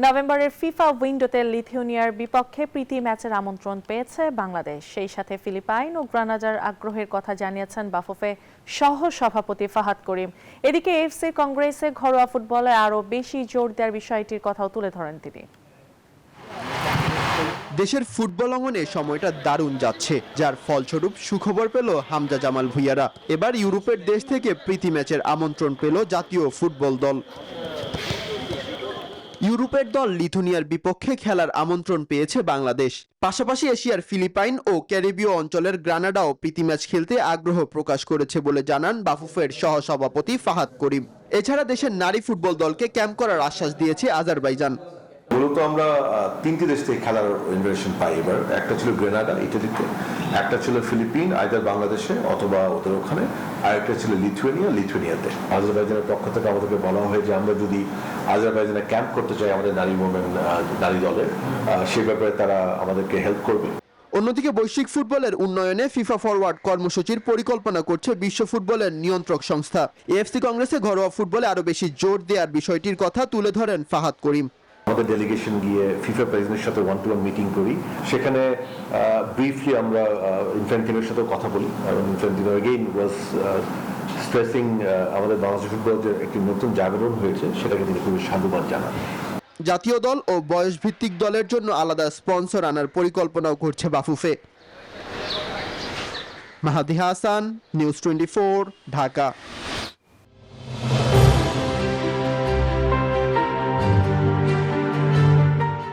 নভেম্বরের ফিফা উইন্ডোতে লিথুয়ানিয়ার বিপক্ষে প্রীতি ম্যাচের আমন্ত্রণ পেয়েছে বাংলাদেশ। সেই সাথে ফিলিপাইন ও গ্রানাডার আগ্রহের কথা জানিয়েছেন বাফুফে সহ সভাপতি ফাহাদ করিম। এদিকে এফসি কংগ্রেসে ঘরোয়া ফুটবলে আরও বেশি জোর দেওয়ার বিষয়টির কথাও তুলে ধরেন তিনি। দেশের ফুটবল অঙ্গনে সময়টা দারুণ যাচ্ছে, যার ফলস্বরূপ সুখবর পেল হামজা জামাল ভুঁইয়ারা। এবার ইউরোপের দেশ থেকে প্রীতি ম্যাচের আমন্ত্রণ পেল জাতীয় ফুটবল দল। ইউরোপের দল লিথুয়ানিয়ার বিপক্ষে খেলার আমন্ত্রণ পেয়েছে বাংলাদেশ। পাশাপাশি এশিয়ার ফিলিপাইন ও ক্যারিবীয় অঞ্চলের গ্রানাডাও প্রীতি ম্যাচ খেলতে আগ্রহ প্রকাশ করেছে বলে জানান বাফুফের সহসভাপতি ফাহাদ করিম। এছাড়া দেশের নারী ফুটবল দলকে ক্যাম্প করার আশ্বাস দিয়েছে আজারবাইজান। মূলত আমরা তিনটি দেশ থেকে খেলার ইনভিটেশন পাই এবার। একটা ছিল গ্রেনাডা ইটালিতে, একটা ছিল ফিলিপিন আইদার বাংলাদেশে অথবা ওদের ওখানে, আর একটা ছিল লিথুয়ানিয়াতে। আজারবাইজানের পক্ষ থেকে আমাদেরকে বলা হয় যে আমরা যদি আজারবাইজানে ক্যাম্প করতে চাই আমাদের নারী দলের, সে ব্যাপারে তারা আমাদেরকে হেল্প করবে। অন্যদিকে বৈশ্বিক ফুটবলের উন্নয়নে ফিফা ফরওয়ার্ড কর্মসূচির পরিকল্পনা করছে বিশ্ব ফুটবলের নিয়ন্ত্রক সংস্থা। এফসি কংগ্রেসে ঘরোয়া ফুটবলে আরো বেশি জোর দেওয়ার বিষয়টির কথা তুলে ধরেন ফাহাদ করিম। আমাদের ডেলিগেশন গিয়ে ফিফা প্রেসিডেন্টের সাথে ওয়ান টু ওয়ান মিটিং করি, সেখানে ব্রিফলি আমরা ইনফ্যান্টিনোর সাথে কথা বলি এবং ইনফ্যান্টিনো এগেইন ওয়াজ স্ট্রেসিং আমাদের বাংলাদেশ ফুটবল যে একটি নতুন জাগরণ হয়েছে সেটাকে তিনি খুবই সাধুবাদ জানান। জাতীয় দল ও বয়সভিত্তিক দলের জন্য আলাদা স্পন্সর আনার পরিকল্পনাও করছে বাফুফে। মাহাদি হাসান, নিউজ 24, ঢাকা।